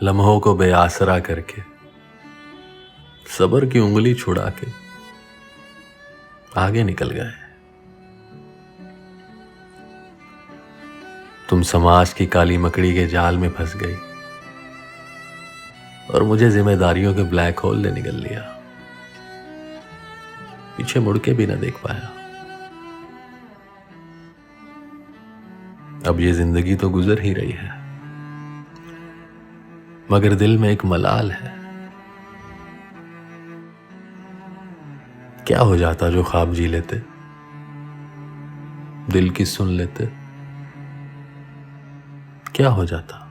लम्हों को बेआसरा करके, सब्र की उंगली छुड़ा के आगे निकल गए। तुम समाज की काली मकड़ी के जाल में फंस गई और मुझे जिम्मेदारियों के ब्लैक होल ने निगल लिया। पीछे मुड़ के भी न देख पाया। अब ये जिंदगी तो गुजर ही रही है, मगर दिल में एक मलाल है। क्या हो जाता जो ख्वाब जी लेते, दिल की सुन लेते, क्या हो जाता।